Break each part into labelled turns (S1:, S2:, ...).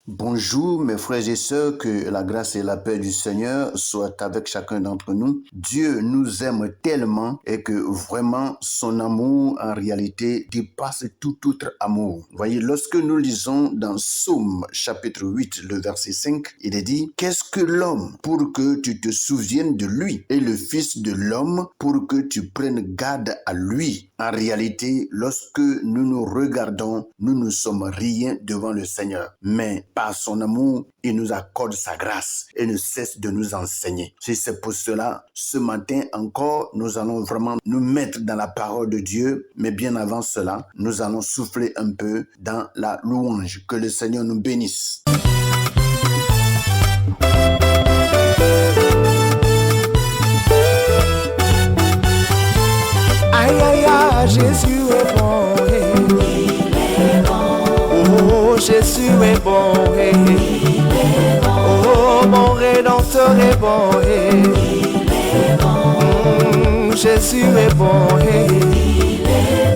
S1: Bonjour mes frères et sœurs, que la grâce et la paix du Seigneur soient avec chacun d'entre nous. Dieu nous aime tellement et que vraiment son amour en réalité dépasse tout autre amour. Voyez, lorsque nous lisons dans Psaume chapitre 8, le verset 5, il est dit: qu'est-ce que l'homme pour que tu te souviennes de lui, et le fils de l'homme pour que tu prennes garde à lui. En réalité, lorsque nous nous regardons, nous ne sommes rien devant le Seigneur. Mais par son amour, il nous accorde sa grâce et ne cesse de nous enseigner. C'est pour cela, ce matin encore, nous allons vraiment nous mettre dans la parole de Dieu. Mais bien avant cela, nous allons souffler un peu dans la louange. Que le Seigneur nous bénisse.
S2: Aïe aïe aïe, Jésus est bon,
S3: Il est bon.
S2: oh Jésus est bon,
S3: Il est bon.
S2: oh mon Rédempteur est bon,
S3: Il est bon.
S2: Jésus est bon,
S3: Il est bon.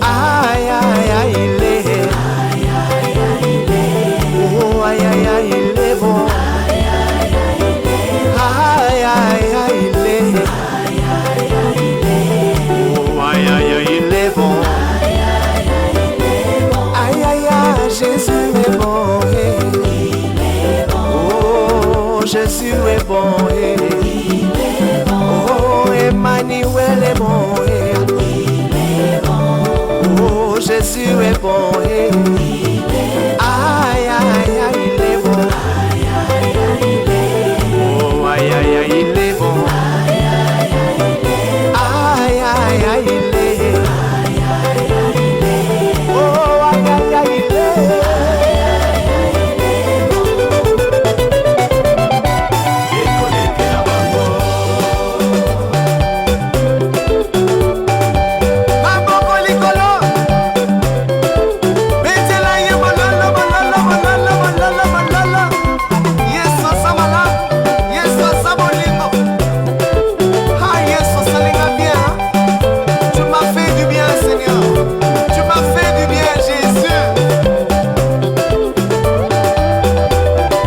S2: aïe aïe aïe il est,
S3: Aïe aïe aïe il est.
S2: oh aïe aïe aïe il est bon,
S3: Aïe aïe aïe il est.
S2: aïe aïe aïe il est,
S3: Aïe aïe aïe il est.
S2: oh aïe aïe aïe il est bon,
S3: Aïe aïe aïe il est bon.
S2: aïe aïe aïe Jésus est bon,
S3: Il est bon.
S2: oh Jésus est bon,
S3: Il est bon.
S2: oh Emmanuel est bon,
S3: Il est bon.
S2: oh Jésus est bon,
S3: Il est bon.
S2: aïe aïe aïe il est bon,
S3: Aïe aïe aïe il est.
S2: oh aïe aïe aïe il est bon,
S3: Aïe aïe aïe il est.
S2: aïe aïe aïe il est,
S3: Aïe aïe aïe il est.
S2: oh aïe aïe aïe il est, maboko likolo, betela ye bololo bololo bololo bololo bololo, Yesu samala, Yesu sabolingo, ah Yesu salinga bien, tu m'as fait du bien Seigneur, tu m'as fait du bien Jésus.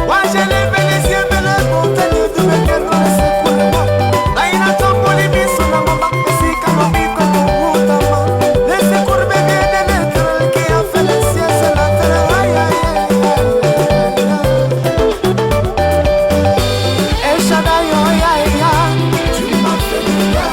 S2: Moi j'ai levé les yeux vers les montagnes de mes cœurs dans le secours. Aïna tomboli biso na mama esika mabiko mutama. Le secours me vient de l'Éternel qui a fait les cieux et la terre. Aïe aïe aïe aïe. El Shaddai, aïe aïe aïe. Tu m'as fait du bien.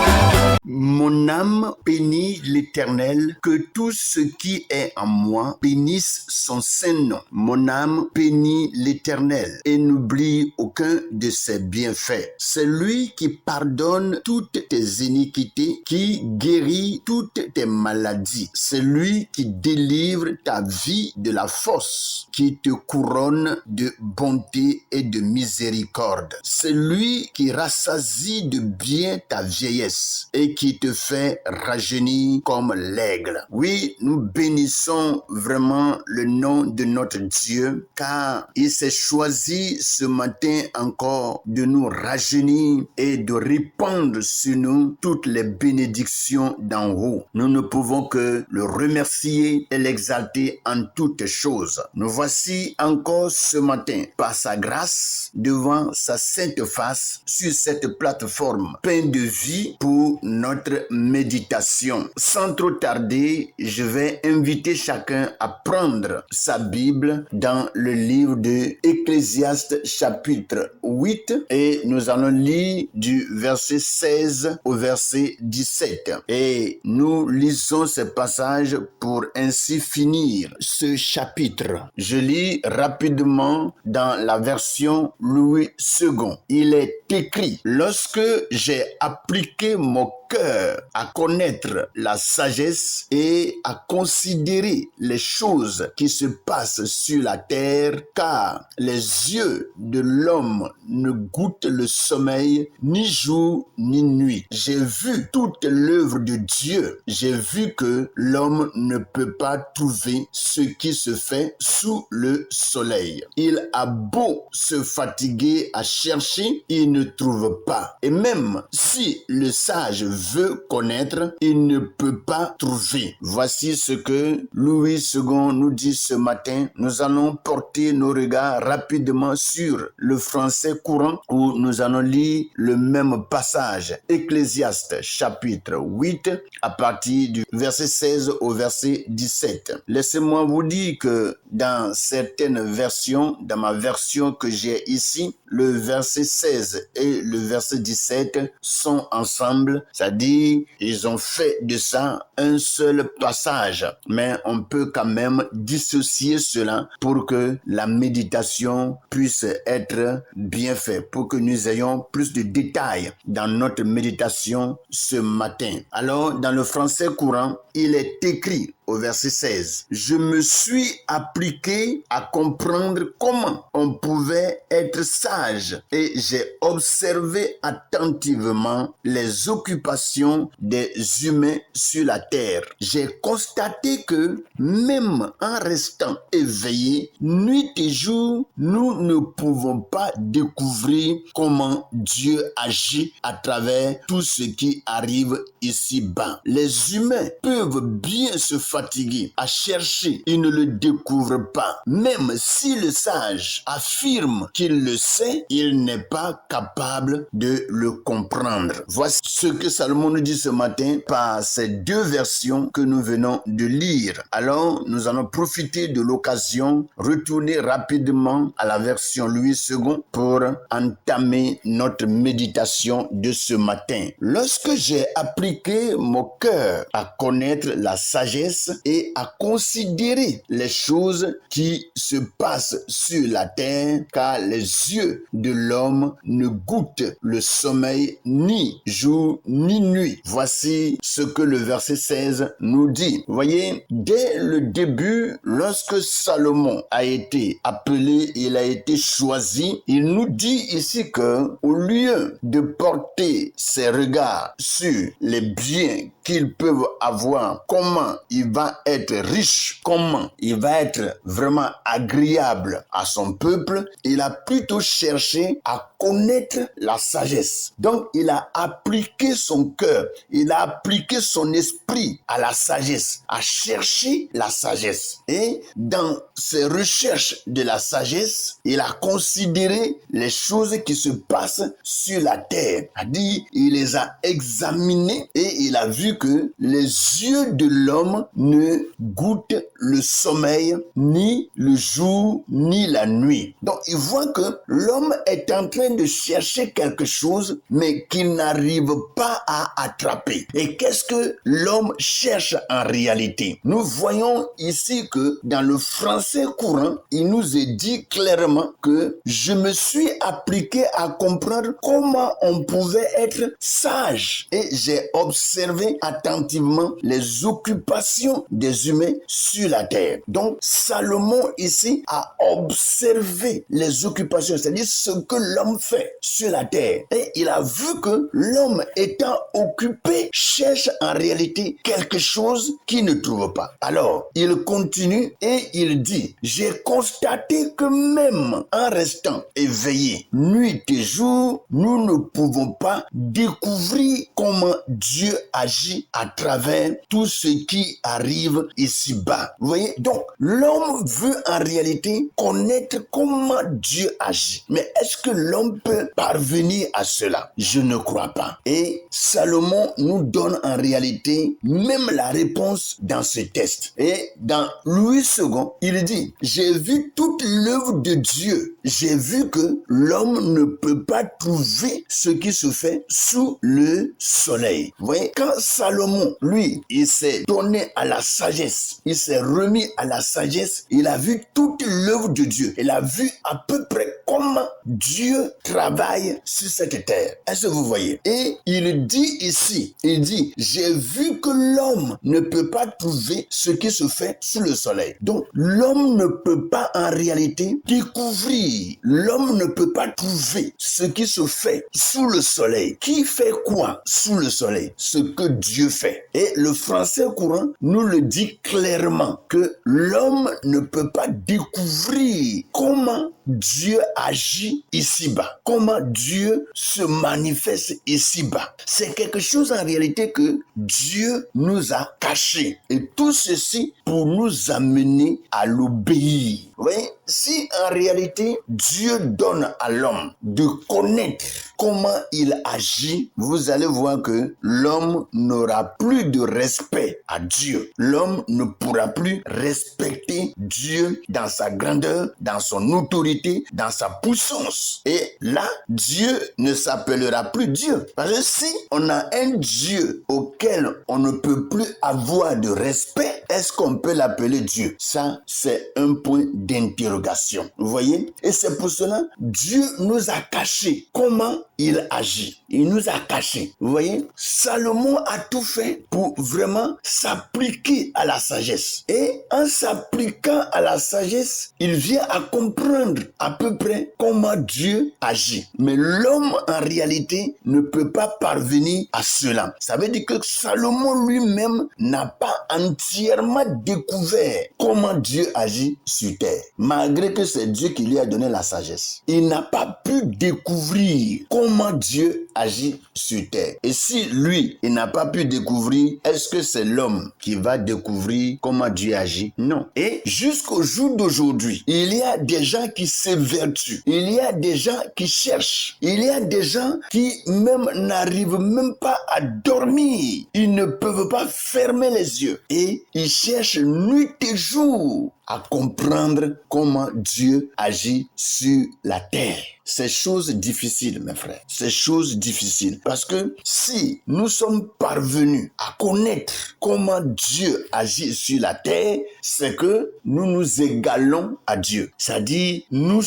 S1: Mon âme bénit l'Éternel, que tout ce qui est en moi bénisse son saint nom. Mon âme bénit l'Éternel et n'oublie aucun de ses bienfaits. C'est lui qui pardonne toutes tes iniquités, qui guérit toutes tes maladies. C'est lui qui délivre ta vie de la fosse, qui te couronne de bonté et de miséricorde. C'est lui qui rassasie de bien ta vieillesse et qui te fait rajeunir comme l'aigle. Oui, nous bénissons vraiment le nom de notre Dieu, car il s'est choisi ce matin encore de nous rajeunir et de répandre sur nous toutes les bénédictions d'en haut. Nous ne pouvons que le remercier et l'exalter en toutes choses. Nous voici encore ce matin, par sa grâce, devant sa sainte face, sur cette plateforme pleine de vie pour notre méditation. Sans trop tarder, je vais inviter chacun à prendre sa Bible dans le livre de Ecclésiaste chapitre 8 et nous allons lire du verset 16 au verset 17. Et nous lisons ce passage pour ainsi finir ce chapitre. Je lis rapidement dans la version Louis II. Il est écrit: lorsque j'ai appliqué mon cœur à connaître la sagesse et à considérer les choses qui se passent sur la terre, car les yeux de l'homme ne goûtent le sommeil ni jour ni nuit. J'ai vu toute l'œuvre de Dieu. J'ai vu que l'homme ne peut pas trouver ce qui se fait sous le soleil. Il a beau se fatiguer à chercher, il ne trouve pas. Et même si le sage veut connaître, il ne peut pas trouver. Voici ce que Louis II nous dit ce matin. Nous allons porter nos regards rapidement sur le français courant où nous allons lire le même passage. Ecclésiaste chapitre 8 à partir du verset 16 au verset 17. Laissez-moi vous dire que dans certaines versions, dans ma version que j'ai ici, le verset 16 et le verset 17 sont ensemble, c'est-à-dire ils ont fait de ça un seul passage, mais on peut quand même dissocier cela pour que la méditation puisse être bien faite, pour que nous ayons plus de détails dans notre méditation ce matin. Alors, dans le français courant, il est écrit au verset 16, « Je me suis appliqué à comprendre comment on pouvait être sage et j'ai observé attentivement les occupations des humains sur la terre. J'ai constaté que même en restant éveillés, nuit et jour, nous ne pouvons pas découvrir comment Dieu agit à travers tout ce qui arrive ici-bas. Les humains peuvent bien se fatiguer à chercher, ils ne le découvrent pas. Même si le sage affirme qu'il le sait, il n'est pas capable de le comprendre. Voici ce que Salomon nous dit ce matin par ces deux versions que nous venons de lire. Alors, nous allons profiter de l'occasion, retourner rapidement à la version Louis II pour entamer notre méditation de ce matin. Lorsque j'ai appliqué mon cœur à connaître la sagesse et à considérer les choses qui se passent sur la terre, car les yeux de l'homme ne goûtent le sommeil ni jour ni nuit. Voici ce que le verset 16 nous dit. Vous voyez, dès le début, lorsque Salomon a été appelé, il a été choisi, il nous dit ici que au lieu de porter ses regards sur les biens qu'ils peuvent avoir, comment il va être riche, comment il va être vraiment agréable à son peuple, il a plutôt cherché à connaître la sagesse. Donc, il a appliqué son cœur, il a appliqué son esprit à la sagesse, à chercher la sagesse. Et dans ses recherches de la sagesse, il a considéré les choses qui se passent sur la terre. C'est-à-dire, il les a examinées et il a vu que les yeux de l'homme ne goûtent le sommeil, ni le jour, ni la nuit. Donc, il voit que l'homme est en train de chercher quelque chose, mais qu'il n'arrive pas à attraper. Et qu'est-ce que l'homme cherche en réalité? Nous voyons ici que dans le français courant, il nous est dit clairement que je me suis appliqué à comprendre comment on pouvait être sage. Et j'ai observé attentivement les occupations des humains sur la terre. Donc, Salomon ici a observé les occupations, c'est-à-dire ce que l'homme fait sur la terre. Et il a vu que l'homme étant occupé cherche en réalité quelque chose qu'il ne trouve pas. Alors, il continue et il dit, j'ai constaté que même en restant éveillé nuit et jour, nous ne pouvons pas découvrir comment Dieu agit à travers tout ce qui arrive ici-bas. Vous voyez? Donc, l'homme veut en réalité connaître comment Dieu agit. Mais est-ce que l'homme peut parvenir à cela? Je ne crois pas. Et Salomon nous donne en réalité même la réponse dans ce texte. Et dans Louis II, il dit, j'ai vu toute l'œuvre de Dieu. J'ai vu que l'homme ne peut pas trouver ce qui se fait sous le soleil. Vous voyez, quand Salomon, lui, il s'est donné à la sagesse, il s'est remis à la sagesse, il a vu toute l'œuvre de Dieu. Il a vu à peu près comment Dieu travaille sur cette terre. Est-ce que vous voyez? Et il dit ici, il dit, j'ai vu que l'homme ne peut pas trouver ce qui se fait sous le soleil. Donc, l'homme ne peut pas en réalité découvrir, l'homme ne peut pas trouver ce qui se fait sous le soleil. Qui fait quoi sous le soleil? Ce que Dieu fait. Et le français courant nous le dit clairement que l'homme ne peut pas découvrir comment Dieu agit ici-bas, comment Dieu se manifeste ici-bas. C'est quelque chose en réalité que Dieu nous a caché. Et tout ceci pour nous amener à l'obéir. Vous voyez, si en réalité Dieu donne à l'homme de connaître comment il agit, vous allez voir que l'homme n'aura plus de respect à Dieu. L'homme ne pourra plus respecter Dieu dans sa grandeur, dans son autorité, dans sa puissance. Et là, Dieu ne s'appellera plus Dieu. Parce que si on a un Dieu auquel on ne peut plus avoir de respect, est-ce qu'on peut l'appeler Dieu? Ça, c'est un point d'interrogation. Vous voyez? Et c'est pour cela, Dieu nous a caché comment il agit. Il nous a caché. Vous voyez? Salomon a tout fait pour vraiment s'appliquer à la sagesse. Et en s'appliquant à la sagesse, il vient à comprendre à peu près comment Dieu agit. Mais l'homme, en réalité, ne peut pas parvenir à cela. Ça veut dire que Salomon lui-même n'a pas entièrement découvert comment Dieu agit sur terre. Malgré que c'est Dieu qui lui a donné la sagesse. Il n'a pas pu découvrir comment Dieu agit sur terre. Et si lui, il n'a pas pu découvrir, est-ce que c'est l'homme qui va découvrir comment Dieu agit? Non. Et jusqu'au jour d'aujourd'hui, il y a des gens qui s'évertuent. Il y a des gens qui cherchent. Il y a des gens qui même n'arrivent même pas à dormir. Ils ne peuvent pas fermer les yeux. Et ils cherchent nuit et jour à comprendre comment Dieu agit sur la terre. C'est chose difficile, mes frères. C'est chose difficile. Parce que si nous sommes parvenus à connaître comment Dieu agit sur la terre, c'est que nous nous égalons à Dieu. C'est-à-dire, nous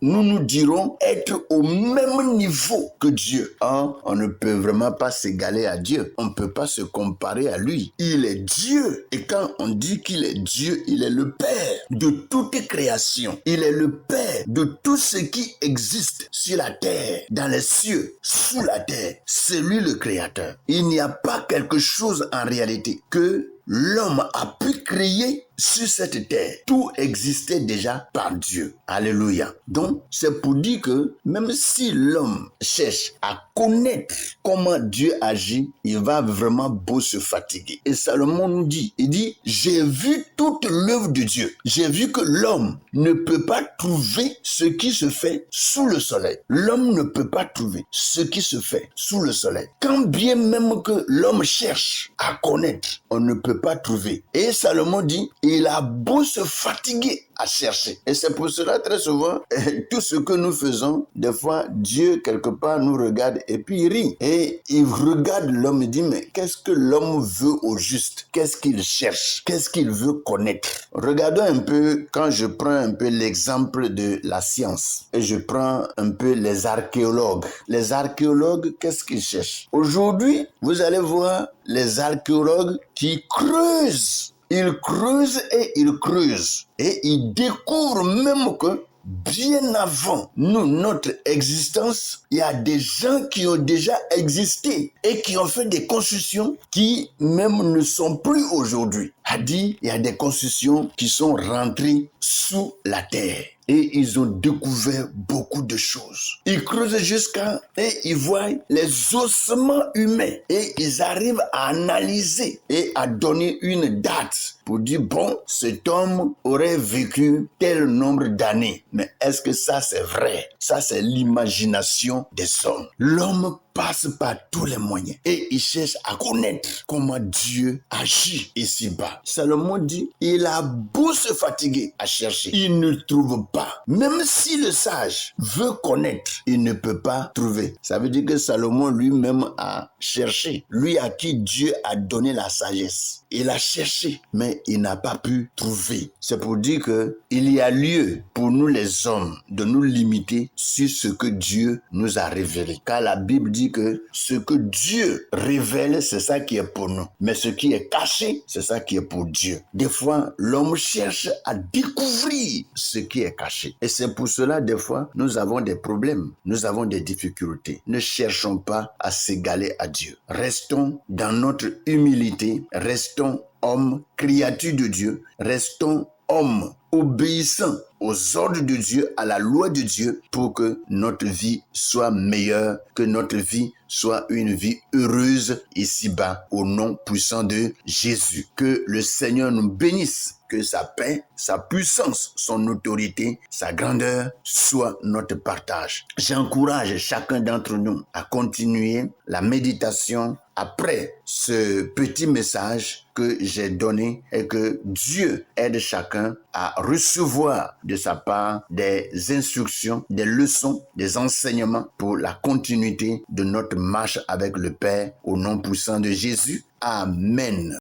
S1: nous dirons être au même niveau que Dieu. Hein? On ne peut vraiment pas s'égaler à Dieu. On ne peut pas se comparer à lui. Il est Dieu. Et quand on dit qu'il est Dieu, il est le Père de toute création. Il est le Père de tout ce qui existe sur la terre, dans les cieux, sous la terre. C'est lui le Créateur. Il n'y a pas quelque chose en réalité que l'homme a pu créer sur cette terre. Tout existait déjà par Dieu. Alléluia. Donc, c'est pour dire que même si l'homme cherche à connaître comment Dieu agit, il va vraiment beau se fatiguer. Et Salomon nous dit, il dit, j'ai vu toute l'œuvre de Dieu. J'ai vu que l'homme ne peut pas trouver ce qui se fait sous le soleil. L'homme ne peut pas trouver ce qui se fait sous le soleil. Quand bien même que l'homme cherche à connaître, on ne peut pas trouver. Et Salomon dit, il a beau se fatiguer à chercher. Et c'est pour cela, très souvent, tout ce que nous faisons, des fois, Dieu, quelque part, nous regarde et puis il rit. Et il regarde l'homme et dit, mais qu'est-ce que l'homme veut au juste? Qu'est-ce qu'il cherche? Qu'est-ce qu'il veut connaître? Regardons un peu, quand je prends un peu l'exemple de la science, et je prends un peu les archéologues. Les archéologues, qu'est-ce qu'ils cherchent? Aujourd'hui, vous allez voir les archéologues qui creusent. Ils creusent et ils creusent. Et ils découvrent même que bien avant nous, notre existence, il y a des gens qui ont déjà existé et qui ont fait des constructions qui même ne sont plus aujourd'hui. C'est-à-dire, il y a des constructions qui sont rentrées sous la terre. Et ils ont découvert beaucoup de choses. Ils creusent jusqu'à et ils voient les ossements humains. Et ils arrivent à analyser et à donner une date pour dire, bon, cet homme aurait vécu tel nombre d'années. Mais est-ce que ça c'est vrai? Ça c'est l'imagination des hommes. L'homme passe par tous les moyens et il cherche à connaître comment Dieu agit ici-bas. Salomon dit, il a beau se fatiguer à chercher, il ne trouve pas. Même si le sage veut connaître, il ne peut pas trouver. Ça veut dire que Salomon lui-même a cherché. Lui à qui Dieu a donné la sagesse. Il a cherché, mais il n'a pas pu trouver. C'est pour dire que il y a lieu pour nous les hommes de nous limiter sur ce que Dieu nous a révélé. Car la Bible dit que ce que Dieu révèle, c'est ça qui est pour nous. Mais ce qui est caché, c'est ça qui est pour Dieu. Des fois, l'homme cherche à découvrir ce qui est caché. Et c'est pour cela, des fois, nous avons des problèmes. Nous avons des difficultés. Ne cherchons pas à s'égaler à Dieu. Restons dans notre humilité. Restons hommes, créatures de Dieu. Restons hommes obéissants aux ordres de Dieu, à la loi de Dieu, pour que notre vie soit meilleure, que notre vie soit une vie heureuse ici-bas, au nom puissant de Jésus. Que le Seigneur nous bénisse, que sa paix, sa puissance, son autorité, sa grandeur soit notre partage. J'encourage chacun d'entre nous à continuer la méditation après ce petit message que j'ai donné et que Dieu aide chacun à recevoir de sa part des instructions, des leçons, des enseignements pour la continuité de notre marche avec le Père au nom puissant de Jésus. Amen.